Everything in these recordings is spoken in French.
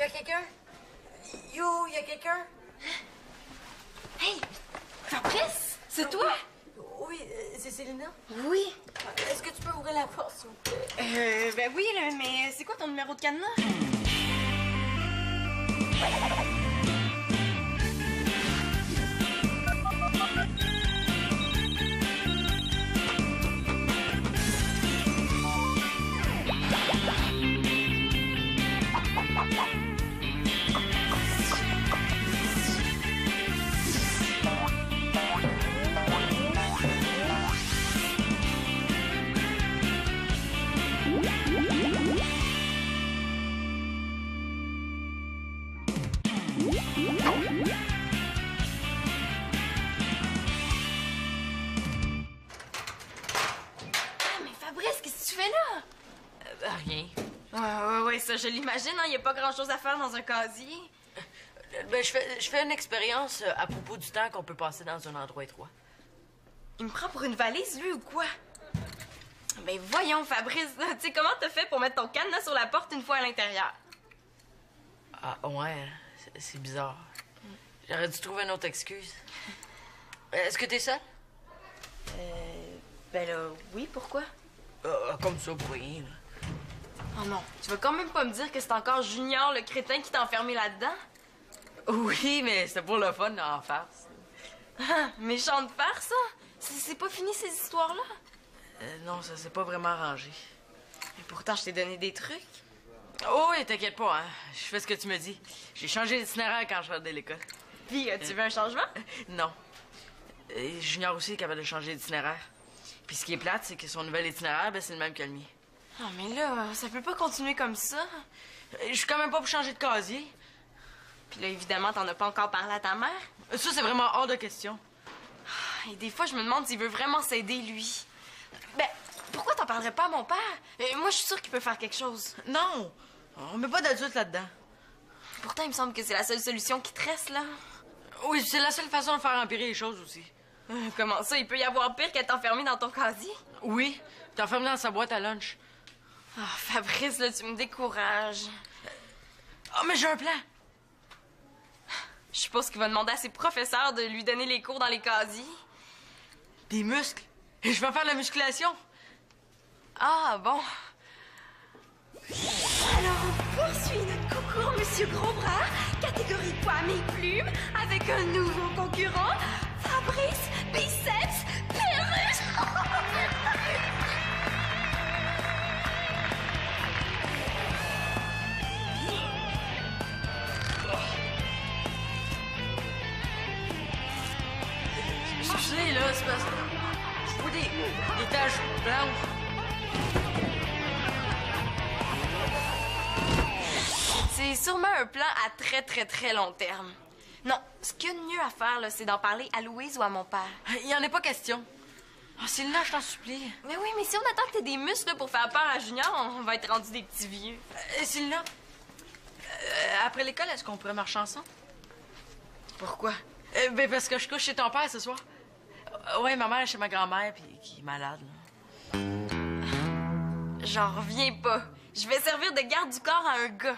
a quelqu'un? Yo, y a quelqu'un? Hey! Fabrice! C'est toi? Oui, c'est Célina. Oui. Est-ce que tu peux ouvrir la porte, s'il vous plaît? Ben oui, là, mais c'est quoi ton numéro de cadenas? Rien. Ouais, ça, je l'imagine, hein, y a pas grand-chose à faire dans un casier. Ben, je fais une expérience à propos du temps qu'on peut passer dans un endroit étroit. Il me prend pour une valise, lui, ou quoi? Ben voyons, Fabrice, tu sais, comment t'as fait pour mettre ton cadenas sur la porte une fois à l'intérieur? Ah, ouais, c'est bizarre. J'aurais dû trouver une autre excuse. Est-ce que t'es seule? Ben là, oui, pourquoi? Comme ça, pour rien, là. Oh non, tu vas quand même pas me dire que c'est encore Junior, le crétin, qui t'a enfermé là-dedans? Oui, mais c'était pour le fun, en farce. Ah, méchante farce, ça? C'est pas fini, ces histoires-là? Non, ça s'est pas vraiment arrangé. Et pourtant, je t'ai donné des trucs. Oh, et t'inquiète pas, hein. Je fais ce que tu me dis. J'ai changé d'itinéraire quand je sors de l'école. Puis, tu veux un changement? Non. Junior aussi est capable de changer d'itinéraire. Puis ce qui est plate, c'est que son nouvel itinéraire, ben, c'est le même que le mien. Ah, mais là, ça peut pas continuer comme ça. Je suis quand même pas pour changer de casier. Puis là, évidemment, t'en as pas encore parlé à ta mère. Ça, c'est vraiment hors de question. Et des fois, je me demande s'il veut vraiment s'aider, lui. Ben, pourquoi t'en parlerais pas à mon père? Moi, je suis sûre qu'il peut faire quelque chose. Non! On met pas d'adultes là-dedans. Pourtant, il me semble que c'est la seule solution qui te reste, là. Oui, c'est la seule façon de faire empirer les choses aussi. Comment ça, il peut y avoir pire qu'être enfermé dans ton casier? Oui, t'es enfermé dans sa boîte à lunch. Ah, Fabrice, là, tu me décourages. Ah, mais j'ai un plan! Je suppose qu'il va demander à ses professeurs de lui donner les cours dans les casiers. Des muscles! Et je vais faire de la musculation! Ah, bon. Alors, on poursuit notre concours, Monsieur Grosbras, catégorie poids et plumes, avec un nouveau concurrent, Fabrice Biceps Perruche. Excusez, là, c'est parce que... Je vois des taches blanches. C'est sûrement un plan à très, très, très long terme. Non, ce qu'il y a de mieux à faire, là, c'est d'en parler à Louise ou à mon père. Il y en a pas question. Ah, Célina, je t'en supplie. Mais oui, mais si on attend que t'aies des muscles là, pour faire peur à Junior, on va être rendu des petits vieux. Célina, après l'école, est-ce qu'on pourrait marcher ensemble? Pourquoi? Ben parce que je couche chez ton père ce soir. Ouais, ma mère est chez ma grand-mère, puis qui est malade, là. J'en reviens pas. Je vais servir de garde du corps à un gars.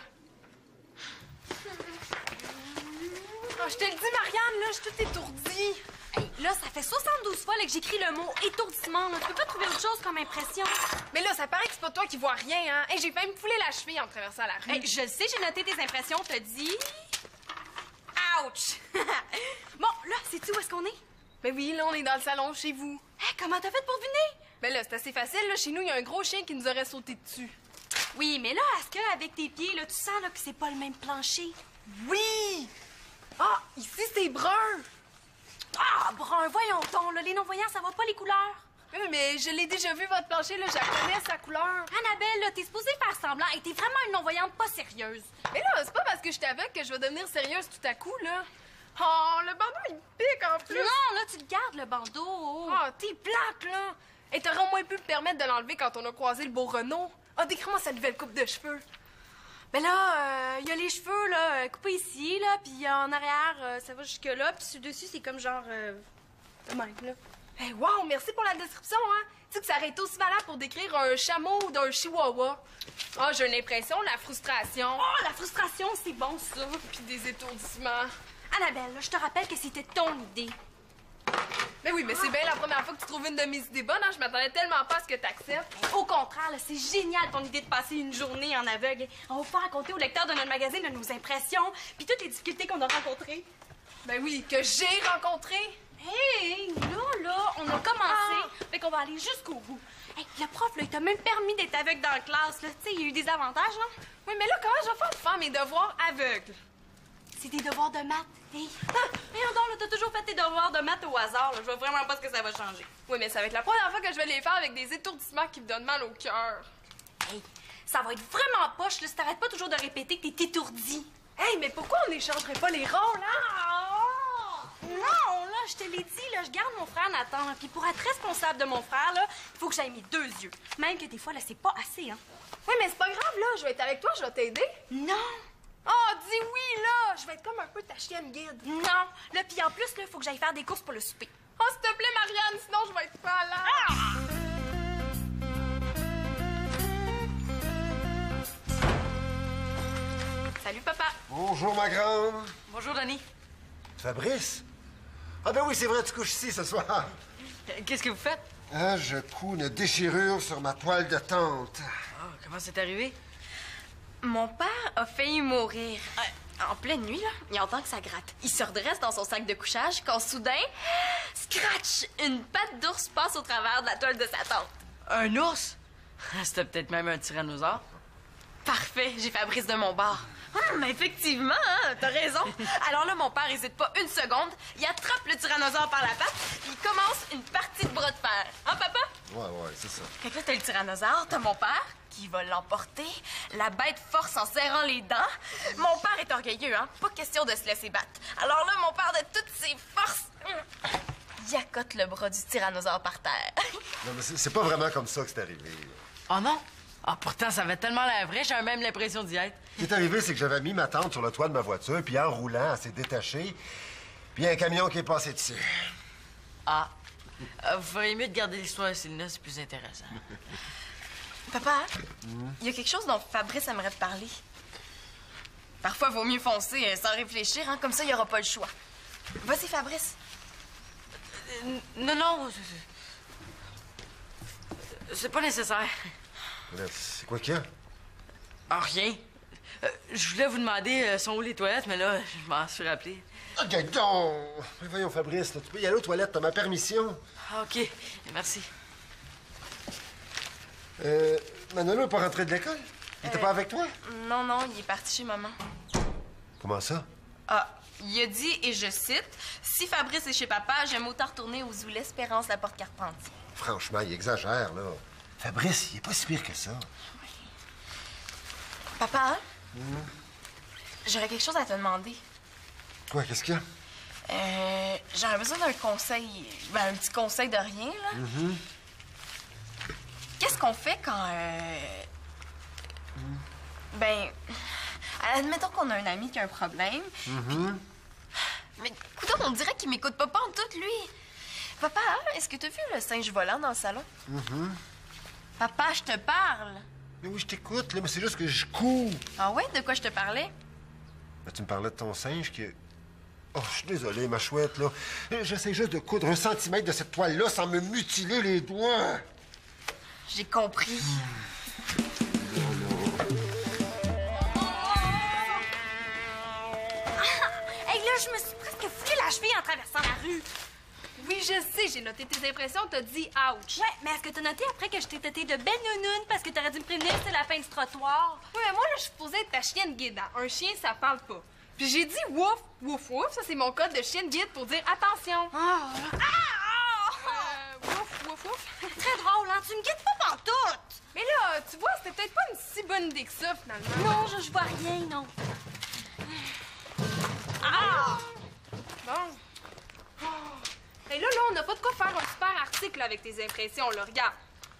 Oh, je te le dis, Marianne, là, je suis toute étourdie. Hey, là, ça fait 72 fois là, que j'écris le mot étourdissement. Là. Tu peux pas trouver autre chose comme impression? Mais là, ça paraît que c'est pas toi qui vois rien, hein. Hey, j'ai failli me fouler la cheville en traversant la rue. Hey, je le sais, j'ai noté tes impressions. Te dis... Ouch! Bon, là, sais-tu où est-ce qu'on est? Ben oui, là, on est dans le salon chez vous. Hey, comment t'as fait pour deviner? Ben là, c'est assez facile, là. Chez nous, il y a un gros chien qui nous aurait sauté dessus. Oui, mais là, est-ce qu'avec tes pieds, là, tu sens là, que c'est pas le même plancher? Oui! Ah, ici, c'est brun! Ah, brun, voyons donc, là, les non-voyants, ça va pas les couleurs. Mais je l'ai déjà vu, votre plancher, là, je la connais, sa couleur. Annabelle, là, t'es supposée faire semblant et t'es vraiment une non-voyante pas sérieuse. Mais là, c'est pas parce que je suis aveugle que je vais devenir sérieuse tout à coup, là. Oh, le bandeau, il me pique en plus. Non, là, tu le gardes, le bandeau. Oh, t'es plate, là. Et t'aurais au moins pu me permettre de l'enlever quand on a croisé le beau Renault. Ah, décris-moi sa nouvelle coupe de cheveux. Ben là, il y a les cheveux, là, coupés ici, là, puis en arrière, ça va jusque-là, puis sur dessus, c'est comme genre... de même, là. Ben, wow, merci pour la description, hein. Tu sais que ça aurait été aussi valable pour décrire un chameau ou d'un chihuahua. Ah, j'ai une impression, la frustration. Oh, la frustration, c'est bon, ça. Puis des étourdissements. Annabelle, là, je te rappelle que c'était ton idée. Mais oui, mais c'est bien la première fois que tu trouves une de mes idées bonnes, hein. Je m'attendais tellement pas à ce que t'acceptes. Au contraire, là, c'est génial ton idée de passer une journée en aveugle. On va pouvoir raconter au lecteur de notre magazine de nos impressions, puis toutes les difficultés qu'on a rencontrées. Ben oui, que j'ai rencontré. Hey, là, on a commencé, fait qu'on va aller jusqu'au bout. Hey, le prof, là, il t'a même permis d'être aveugle dans la classe, là. Tu sais, il y a eu des avantages, là. Oui, mais là, comment je vais faire pour faire mes devoirs aveugles? C'est des devoirs de maths. Hey. Mais donc, là, t'as toujours fait tes devoirs de maths au hasard, là. Je vois vraiment pas ce que ça va changer. Oui, mais ça va être la première fois que je vais les faire avec des étourdissements qui me donnent mal au cœur. Hey, ça va être vraiment poche, là, si t'arrêtes pas toujours de répéter que t'es étourdi. Hey, mais pourquoi on n'échangerait pas les rôles, hein? Non, là, je te l'ai dit, là, je garde mon frère Nathan, là. Puis pour être responsable de mon frère, là, il faut que j'aille mes 2 yeux. Même que des fois, là, c'est pas assez, hein. Oui, mais c'est pas grave, là. Je vais être avec toi, je vais t'aider. Non! Oh, dis oui, là! Je vais être comme un peu ta chienne guide. Non! Là, puis en plus, là, il faut que j'aille faire des courses pour le souper. Oh, s'il te plaît, Marianne, sinon je vais être pas là. Salut, papa. Bonjour, ma grande. Bonjour, Danny. Fabrice? Ah ben oui, c'est vrai, tu couches ici ce soir. Qu'est-ce que vous faites? Ah, je couds une déchirure sur ma toile de tente. Oh, comment c'est arrivé? Mon père a failli mourir. En pleine nuit, là, il entend que ça gratte. Il se redresse dans son sac de couchage quand soudain, scratch! Une patte d'ours passe au travers de la toile de sa tente. Un ours? C'était peut-être même un tyrannosaure. Parfait, j'ai Fabrice de mon bar. Mais effectivement, hein, t'as raison. Alors là, mon père hésite pas une seconde. Il attrape le tyrannosaure par la patte, puis il commence une partie de bras de fer. Hein, papa? Ouais, c'est ça. Fait que là, t'as le tyrannosaure, t'as mon père qui va l'emporter. La bête force en serrant les dents. Mon père est orgueilleux, hein. Pas question de se laisser battre. Alors là, mon père, de toutes ses forces, il accote le bras du tyrannosaure par terre. Non, mais c'est pas vraiment comme ça que c'est arrivé. Oh non? Ah, pourtant, ça avait tellement l'air vrai, j'avais même l'impression d'y être. Ce qui est arrivé, c'est que j'avais mis ma tente sur le toit de ma voiture, puis en roulant, elle s'est détachée, puis il y a un camion qui est passé dessus. Ah. Vous feriez mieux de garder l'histoire à Célina, c'est plus intéressant. Papa, il y a quelque chose dont Fabrice aimerait te parler. Parfois, il vaut mieux foncer sans réfléchir, hein, comme ça, il n'y aura pas le choix. Vas-y, Fabrice. Non, c'est pas nécessaire. Là, c'est quoi qu'il y a? Ah, rien. Je voulais vous demander, sont où les toilettes, mais là, je m'en suis rappelé. Ah, donc! Mais voyons, Fabrice, là, tu peux y aller aux toilettes, t'as ma permission. Ah, OK. Merci. Manolo n'est pas rentré de l'école? Il était pas avec toi? Non, il est parti chez maman. Comment ça? Ah, il a dit, et je cite, « Si Fabrice est chez papa, j'aime autant retourner aux zoo l'Espérance, la porte Carpentier. » Franchement, il exagère, là. Fabrice, il est pas si pire que ça. Papa, j'aurais quelque chose à te demander. Quoi, qu'est-ce qu'il y a? J'aurais besoin d'un conseil. Ben, un petit conseil de rien, là. Qu'est-ce qu'on fait quand, Ben, admettons qu'on a un ami qui a un problème. Mais, écoute, on dirait qu'il m'écoute pas en tout, lui. Papa, est-ce que t'as vu le singe volant dans le salon? Papa, je te parle. Mais oui, je t'écoute, là, mais c'est juste que je cours. Ah ouais? De quoi je te parlais? Ben, tu me parlais de ton singe qui... Oh, je suis désolé, ma chouette, là. J'essaie juste de coudre 1 centimètre de cette toile-là sans me mutiler les doigts. J'ai compris. Hey, là, je me suis presque foulé la cheville en traversant la rue. Oui, je sais, j'ai noté tes impressions, t'as dit ouch. Ouais, mais est-ce que t'as noté après que je t'ai traité de belle nounoune parce que t'aurais dû me prévenir que c'est la fin du trottoir? Oui, mais moi, là, je suis supposée être ta chienne guide. Hein. Un chien, ça parle pas. Puis j'ai dit wouf, wouf, wouf. Ça, c'est mon code de chienne guide pour dire attention. Wouf, wouf, wouf. Très drôle, hein? Tu me guides pas pantoute! Mais là, tu vois, c'était peut-être pas une si bonne idée que ça, finalement. Non, je vois rien, non. Bon. Et là, on n'a pas de quoi faire un super article avec tes impressions, là. Regarde.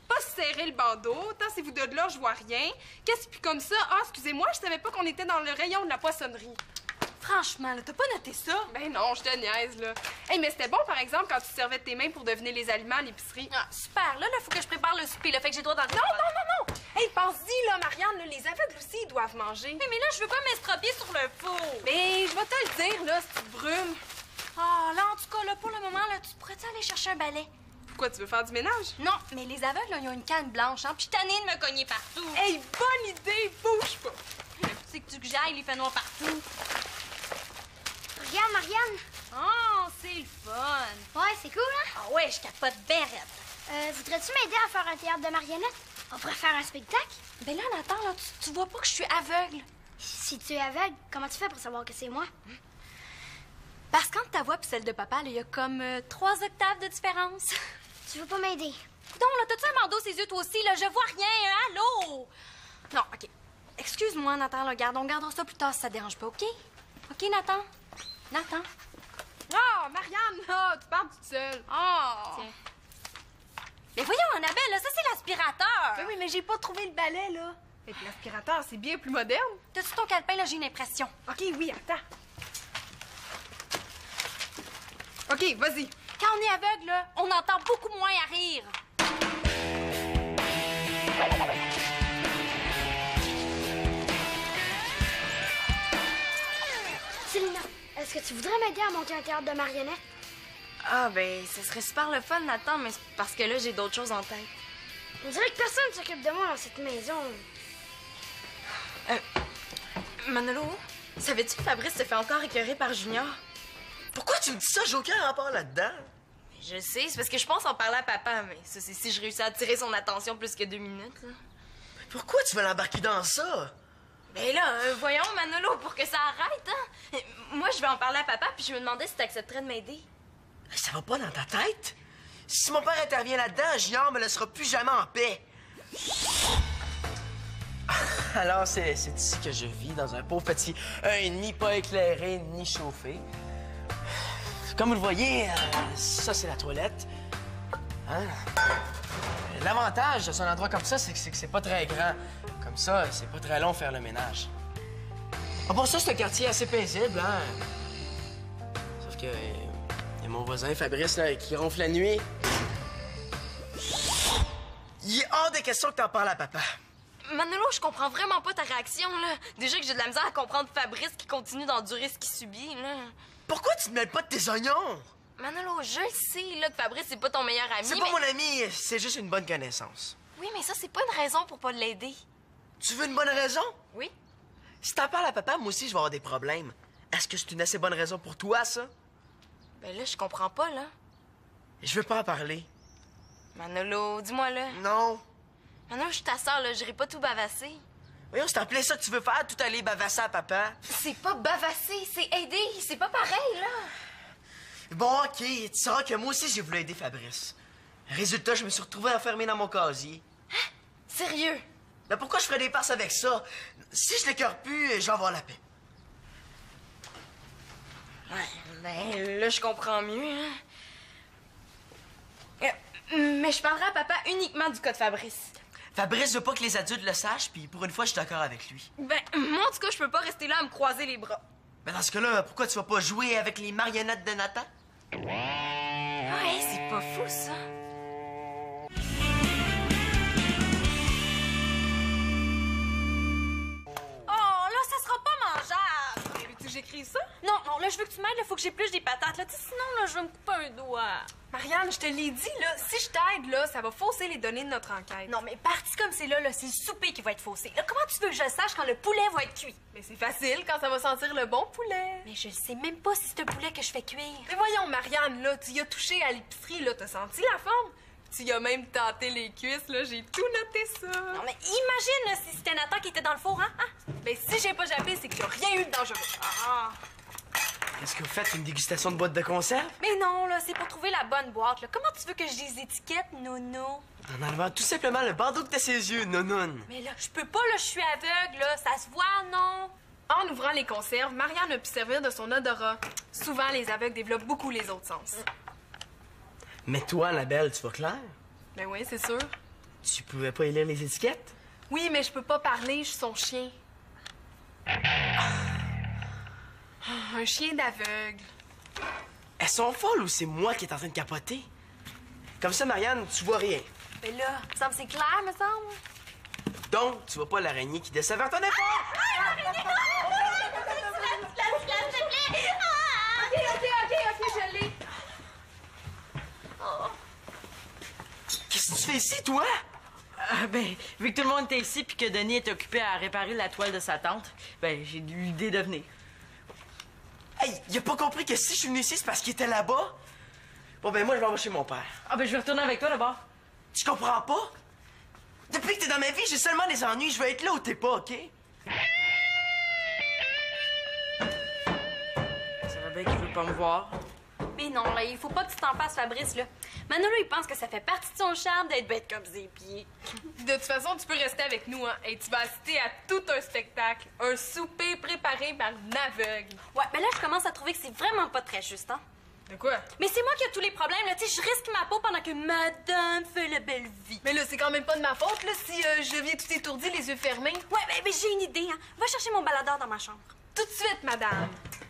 Pas se serrer le bandeau, tant si vous de là, je vois rien. Qu'est-ce que puis comme ça? Ah, excusez-moi, je savais pas qu'on était dans le rayon de la poissonnerie. Franchement, là, t'as pas noté ça? Ben non, je te niaise, là. Hey, mais c'était bon, par exemple, quand tu servais de tes mains pour deviner les aliments à l'épicerie. Ah, super, là, faut que je prépare le souper, là, fait que j'ai droit dans le... Non! Hey, pense-y, là, Marianne, là, les aveugles aussi, ils doivent manger. Mais là, je veux pas m'estropier sur le four. Mais je vais te le dire, là, si tu te brumes. Ah, là, en tout cas, là, pour le moment, là, tu pourrais-tu aller chercher un balai? Pourquoi, tu veux faire du ménage? Non, mais les aveugles, là, ils ont une canne blanche, hein, puis je suis tannée de me cogner partout. Hey, bonne idée! Bouge pas! Tu sais que tu que j'aille, il fait noir partout. Regarde, Marianne. Oh, c'est le fun. Ouais, c'est cool, hein? Ah ouais, je capote bien raide. Voudrais-tu m'aider à faire un théâtre de marionnettes? On pourrait faire un spectacle? Ben là, Nathan, là, tu vois pas que je suis aveugle? Si tu es aveugle, comment tu fais pour savoir que c'est moi? Parce qu'entre ta voix et celle de papa, il y a comme 3 octaves de différence. Tu veux pas m'aider? Donc, là, t'as-tu un bandeau ses yeux, toi aussi? Là, je vois rien, allô? Non, OK. Excuse-moi, Nathan, là, on gardera ça plus tard si ça te dérange pas, OK? OK, Nathan? Nathan? Ah, Marianne, là, tu parles toute seule. Oh! Tiens. Mais voyons, Annabelle, là, ça, c'est l'aspirateur! Ben oui, mais j'ai pas trouvé le balai, là. Et puis l'aspirateur, c'est bien plus moderne. T'as-tu ton calepin, là? J'ai une impression. OK, oui, attends. OK, vas-y. Quand on est aveugle, là, on entend beaucoup moins à rire. Célina, est-ce que tu voudrais m'aider à monter un théâtre de marionnettes? Ah, ben, ce serait super le fun, Nathan, mais c'est parce que là, j'ai d'autres choses en tête. On dirait que personne ne s'occupe de moi dans cette maison. Manolo, savais-tu que Fabrice se fait encore écœurer par Junior? Pourquoi tu me dis ça? J'ai aucun rapport là-dedans. Je sais, c'est parce que je pense en parler à papa, mais ça, c'est si je réussis à attirer son attention plus que 2 minutes, là. Pourquoi tu veux l'embarquer dans ça? Ben là, voyons, Manolo, pour que ça arrête, hein? Moi, je vais en parler à papa, puis je me demandais si t'accepterais de m'aider. Ça va pas dans ta tête? Si mon père intervient là-dedans, Junior me laissera plus jamais en paix. Alors, c'est ici que je vis, dans un pauvre petit 1,5 pas éclairé ni chauffé. Comme vous le voyez, ça, c'est la toilette. Hein? L'avantage de un endroit comme ça, c'est que c'est pas très grand. Comme ça, c'est pas très long faire le ménage. Ah, pour ça, c'est un quartier assez paisible, hein? Sauf que... y a mon voisin Fabrice, là, qui ronfle la nuit. Il est hors de question que t'en parles à papa. Manolo, je comprends vraiment pas ta réaction, là. Déjà que j'ai de la misère à comprendre Fabrice qui continue d'endurer ce qu'il subit, là. Pourquoi tu te mêles pas de tes oignons? Manolo, je le sais, là, que Fabrice, c'est pas ton meilleur ami, C'est pas mon ami, c'est juste une bonne connaissance. Oui, mais ça, c'est pas une raison pour pas l'aider. Tu veux une bonne raison? Oui? Si t'en parles à papa, moi aussi, je vais avoir des problèmes. Est-ce que c'est une assez bonne raison pour toi, ça? Ben là, je comprends pas, là. Je veux pas en parler. Manolo, dis-moi, là. Non. Manolo, je suis ta sœur, là, j'irai pas tout bavasser. Voyons, c'est en plein ça que tu veux faire, tout aller bavasser à papa. C'est pas bavasser, c'est aider. C'est pas pareil, là. Bon, OK, tu sauras que moi aussi, j'ai voulu aider Fabrice. Résultat, je me suis retrouvé enfermé dans mon casier. Sérieux? Mais pourquoi je ferais des passes avec ça? Si je l'écœure plus, je vais avoir la paix. Ouais, ben là, je comprends mieux, hein. Mais je parlerai à papa uniquement du cas de Fabrice. Fabrice veut pas que les adultes le sachent, puis pour une fois, je suis d'accord avec lui. Ben, moi, en tout cas, je peux pas rester là à me croiser les bras. Mais dans ce cas-là, pourquoi tu vas pas jouer avec les marionnettes de Nathan? Ouais, c'est pas fou, ça. Oh, là, ça sera pas mangeable! Veux-tu que j'écrive ça? Non, là, je veux que tu m'aides, il faut que j'épluche des patates, là. Tu sais, sinon, là, je vais me couper un doigt. Marianne, je te l'ai dit, là, si je t'aide, là, ça va fausser les données de notre enquête. Non, mais parti comme c'est là, c'est le souper qui va être faussé. Là, comment tu veux que je sache quand le poulet va être cuit? Mais c'est facile quand ça va sentir le bon poulet. Mais je sais même pas si c'est un poulet que je fais cuire. Mais voyons, Marianne, là, tu y as touché à l'épicerie, là, t'as senti la forme? Tu y as même tenté les cuisses, là, j'ai tout noté ça. Non, mais imagine là, si c'était Nathan qui était dans le four, hein? Ben, si j'ai pas jappé, c'est qu'il y a rien eu de dangereux. Ah! Est-ce que vous faites une dégustation de boîte de conserve? Mais non, là, c'est pour trouver la bonne boîte, là. Comment tu veux que je les étiquette, Nono? En enlevant tout simplement le bandeau que t'as ses yeux, nonoun. Mais là, je peux pas, là, je suis aveugle, là. Ça se voit, non? En ouvrant les conserves, Marianne a pu servir de son odorat. Souvent, les aveugles développent beaucoup les autres sens. Mais toi, Annabelle, tu vois clair? Ben oui, c'est sûr. Tu pouvais pas y lire les étiquettes? Oui, mais je peux pas parler, je suis son chien. un chien d'aveugle. Elles sont folles ou c'est moi qui est en train de capoter? Comme ça, Marianne, tu vois rien. Mais là, ça me semble c'est clair, me semble. Donc, tu vois pas l'araignée qui descend vers ton épaule? OK, je l'ai. Qu'est-ce que tu fais ici, toi? Ben, vu que tout le monde était ici puis que Denis est occupé à réparer la toile de sa tante, ben, j'ai eu l'idée de venir. Hey, il a pas compris que si je suis venu ici, c'est parce qu'il était là-bas? Bon, ben, moi, je vais chez mon père. Ah, ben, je vais retourner avec toi d'abord. Tu comprends pas? Depuis que t'es dans ma vie, j'ai seulement des ennuis. Je veux être là où t'es pas, OK? Ça va bien qu'il veut pas me voir. Mais non, là, il faut pas que tu t'en fasses, Fabrice, là. Manolo, il pense que ça fait partie de son charme d'être bête comme ses pieds. De toute façon, tu peux rester avec nous, hein. Et tu vas assister à tout un spectacle. Un souper préparé par une aveugle. Ouais, mais là, je commence à trouver que c'est vraiment pas très juste, hein. De quoi? Mais c'est moi qui ai tous les problèmes, là. Tu sais, je risque ma peau pendant que madame fait la belle vie. Mais là, c'est quand même pas de ma faute, là, si je deviens tout étourdi, les yeux fermés. Ouais, mais j'ai une idée, hein. Va chercher mon baladeur dans ma chambre. Tout de suite, madame.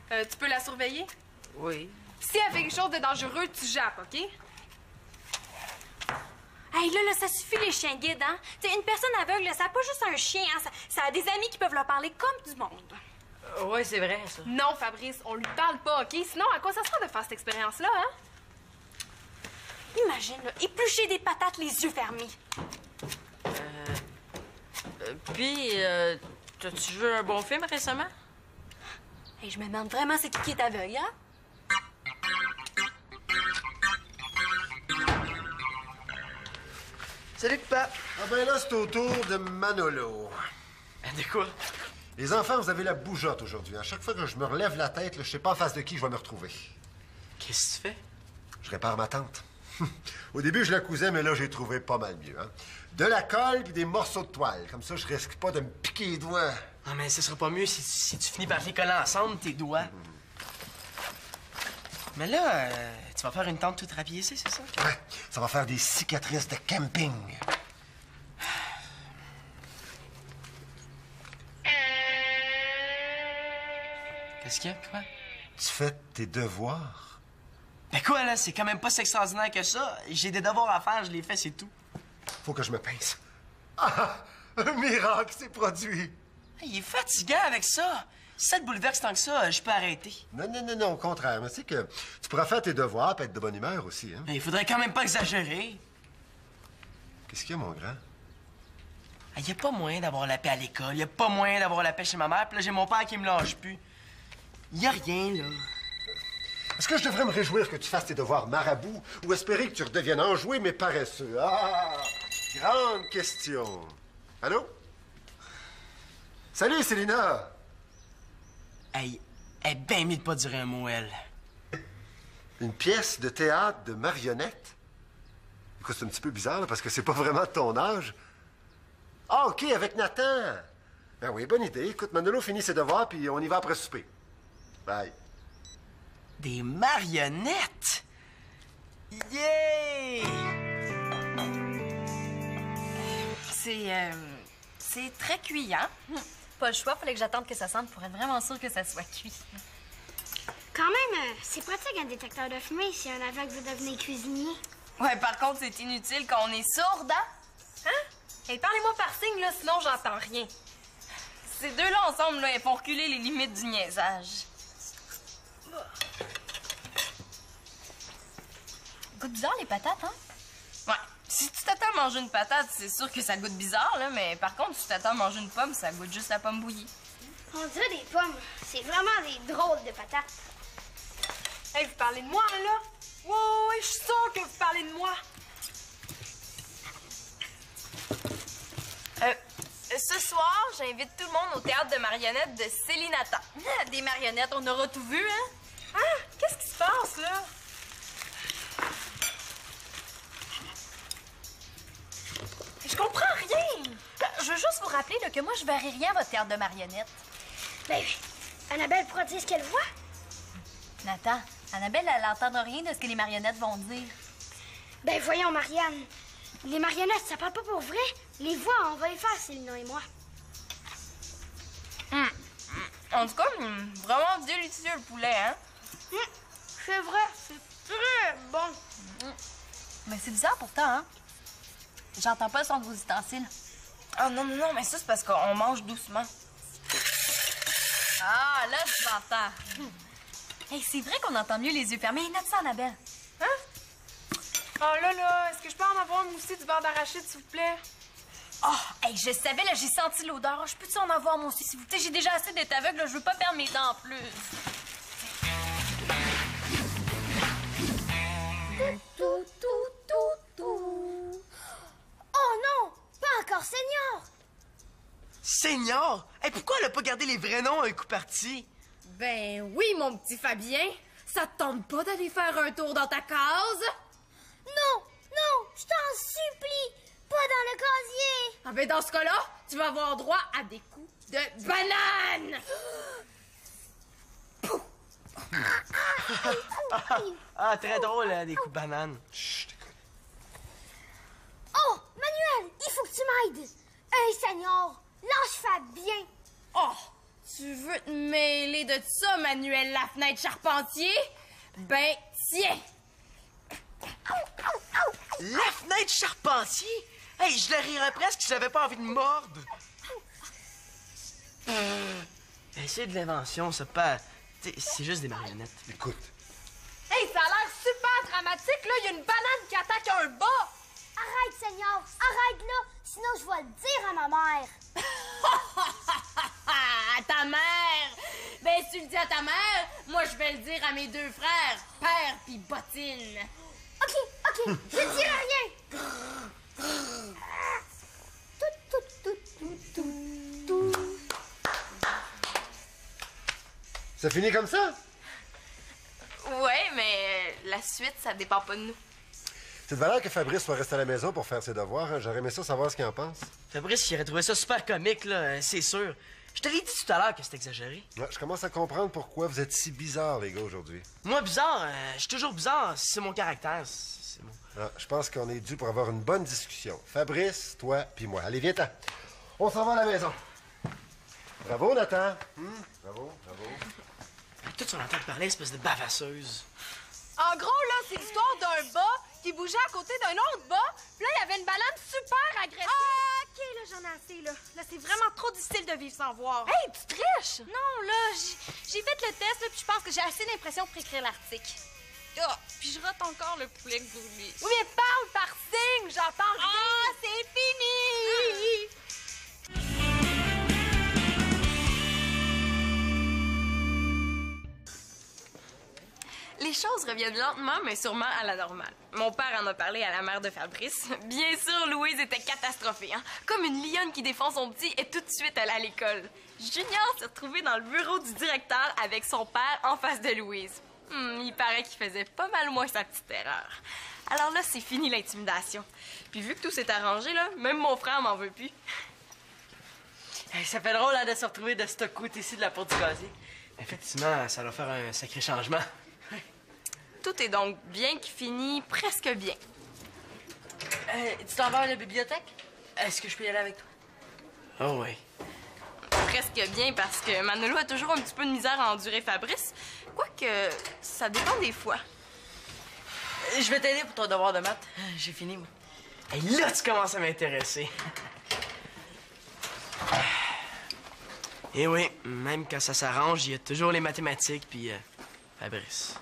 Tu peux la surveiller? Oui. Si elle fait quelque chose de dangereux, tu jappes, OK? Hey, là, ça suffit, les chiens guides, hein. Tu sais, une personne aveugle, là, ça a pas juste un chien, hein. Ça a des amis qui peuvent leur parler comme du monde. Ouais, c'est vrai, ça. Non, Fabrice, on lui parle pas, OK? Sinon, à quoi ça sert de faire cette expérience-là, hein? Imagine, là, éplucher des patates les yeux fermés. Puis, t'as-tu vu un bon film récemment? Hey, je me demande vraiment c'est qui est aveugle, hein? Salut, papa. Ah ben là, c'est au tour de Manolo. De quoi? Les enfants, vous avez la bougeotte aujourd'hui. À chaque fois que je me relève la tête, là, je sais pas en face de qui je vais me retrouver. Qu'est-ce que tu fais? Je répare ma tante. Au début, je la cousais, mais là, j'ai trouvé pas mal mieux. Hein? De la colle puis des morceaux de toile. Comme ça, je risque pas de me piquer les doigts. Non, mais ce sera pas mieux si tu finis par les coller ensemble, tes doigts. Mais là, tu vas faire une tente toute rapiécée, c'est ça? Ouais, ça va faire des cicatrices de camping. Qu'est-ce qu'il y a, quoi? Tu fais tes devoirs? Ben quoi, là, c'est quand même pas si extraordinaire que ça. J'ai des devoirs à faire, je les fais, c'est tout. Faut que je me pince. Ah! Un miracle s'est produit! Il est fatigant avec ça. Si ça te bouleverse tant que ça, je peux arrêter. Non, au contraire. Mais c'est que tu pourras faire tes devoirs et être de bonne humeur aussi, hein? Mais il faudrait quand même pas exagérer. Qu'est-ce qu'il y a, mon grand? Il y a pas moyen d'avoir la paix à l'école. Il y a pas moyen d'avoir la paix chez ma mère. Puis là, j'ai mon père qui me lâche plus. Il y a rien, là. Est-ce que je devrais me réjouir que tu fasses tes devoirs marabout ou espérer que tu redeviennes enjoué mais paresseux? Ah! Grande question. Allô? Salut, Célina! Hey, elle est bien mis de pas dire un mot, elle. Une pièce de théâtre de marionnette? Écoute, c'est un petit peu bizarre, là, parce que c'est pas vraiment de ton âge. Ah, OK, avec Nathan. Ben oui, bonne idée. Écoute, Manolo finit ses devoirs, puis on y va après souper. Bye. Des marionnettes? Yeah! C'est très cuillant. Pas le choix, fallait que j'attende que ça sente pour être vraiment sûre que ça soit cuit. Quand même, c'est pratique un détecteur de fumée si un aveugle veut devenir cuisinier. Ouais, par contre, c'est inutile quand on est sourde, hein? Hein? Hey, parlez-moi par signe, là, sinon j'entends rien. Ces deux-là ensemble, là, ils font reculer les limites du niaisage. Goûte bizarre, les patates, hein? Ouais. Si tu t'attends à manger une patate, c'est sûr que ça goûte bizarre, là, mais par contre, si tu t'attends à manger une pomme, ça goûte juste la pomme bouillie. On dirait des pommes. C'est vraiment des drôles de patates. Hey, vous parlez de moi, là? Ouais, je suis sûre que vous parlez de moi. Ce soir, j'invite tout le monde au théâtre de marionnettes de Célinata. Des marionnettes, on aura tout vu, hein? Hein? Qu'est-ce qui se passe, là? Je comprends rien! Je veux juste vous rappeler là, que moi, je verrai rien à votre théâtre de marionnettes. Ben oui. Annabelle pourra dire ce qu'elle voit. Nathan, Annabelle, elle n'entendra rien de ce que les marionnettes vont dire. Ben voyons, Marianne. Les marionnettes, ça parle pas pour vrai. Les voix, on va les faire, Célina et moi. En tout cas, vraiment délicieux le poulet, hein? C'est vrai, c'est très bon. Mais c'est bizarre pourtant, hein? J'entends pas le son de vos ustensiles. Ah non, non, non, mais ça, c'est parce qu'on mange doucement. Ah, là, tu m'entends. Hey, c'est vrai qu'on entend mieux les yeux fermés. Note ça, Annabelle. Hein? Oh là, est-ce que je peux en avoir moi aussi du beurre d'arachide, s'il vous plaît? Oh, hey, je savais, là, j'ai senti l'odeur. Je peux-tu en avoir, moi aussi, s'il vous plaît? J'ai déjà assez d'être aveugle, là, je veux pas perdre mes dents en plus. Oh non! Pas encore Senior! Senior? Hey, pourquoi elle a pas gardé les vrais noms à un coup parti? Ben oui, mon petit Fabien. Ça te tente pas d'aller faire un tour dans ta case? Non! Non! Je t'en supplie! Pas dans le casier! Ah ben dans ce cas-là, tu vas avoir droit à des coups de banane! Ah, très drôle, hein, des coups de banane. Chut, écoute. Oh! Manuel! Il faut que tu m'aides! Hey, Senior! Lâche Fabien! Oh! Tu veux te mêler de ça, Manuel Lafenêtre Charpentier? Ben, tiens! Lafenêtre Charpentier? Hey, je le rirais presque si j'avais pas envie de mordre. C'est de l'invention, ça pas. C'est juste des marionnettes. Écoute. Hey, ça a l'air super dramatique, là! Il y a une banane qui attaque un bas! Arrête, Senior! Arrête là! Sinon, je vais le dire à ma mère! À ta mère! Ben, si tu le dis à ta mère, moi, je vais le dire à mes deux frères, Père pis Bottine. OK, je ne dirai rien! Ça finit comme ça? Ouais, mais la suite, ça dépend pas de nous. C'est de valeur que Fabrice soit resté à la maison pour faire ses devoirs. Hein? J'aurais aimé ça savoir ce qu'il en pense. Fabrice, il aurait trouvé ça super comique, là, c'est sûr. Je te l'ai dit tout à l'heure que c'était exagéré. Ouais, je commence à comprendre pourquoi vous êtes si bizarres, les gars, aujourd'hui. Moi, bizarre, je suis toujours bizarre. C'est mon caractère. C'est mon... Ah, je pense qu'on est dû pour avoir une bonne discussion. Fabrice, toi, puis moi. Allez, viens-t'en. On s'en va à la maison. Bravo, Nathan. Bravo. Tout sur l'entend parler, espèce de bavasseuse. En gros, là, c'est l'histoire d'un bas qui bougeait à côté d'un autre bas. Puis là, il y avait une banane super agressive. Ah, OK, là, j'en ai assez, là. Là, c'est vraiment trop difficile de vivre sans voir. Hey, tu triches! Non, là, j'ai fait le test, là, puis je pense que j'ai assez d'impression pour écrire l'article. Ah, puis je rate encore le poulet que vous voulez. Oui, mais parle par signe, j'entends rien. Ah, c'est fini! Les choses reviennent lentement, mais sûrement à la normale. Mon père en a parlé à la mère de Fabrice. Bien sûr, Louise était catastrophée, hein? Comme une lionne qui défend son petit et tout de suite allée à l'école. Junior s'est retrouvé dans le bureau du directeur avec son père en face de Louise. Il paraît qu'il faisait pas mal moins sa petite erreur. Alors là, c'est fini l'intimidation. Puis vu que tout s'est arrangé, là, même mon frère m'en veut plus. Hey, ça fait drôle, hein, de se retrouver de ce côté-ci de la porte du casier. Effectivement, ça va faire un sacré changement. Tout est donc bien qui finit presque bien. Tu t'en vas à la bibliothèque? Est-ce que je peux y aller avec toi? Oh oui. Presque bien parce que Manolo a toujours un petit peu de misère à endurer Fabrice. Quoique, ça dépend des fois. Je vais t'aider pour ton devoir de maths. J'ai fini, moi. Et là, tu commences à m'intéresser. Et oui, même quand ça s'arrange, il y a toujours les mathématiques puis Fabrice.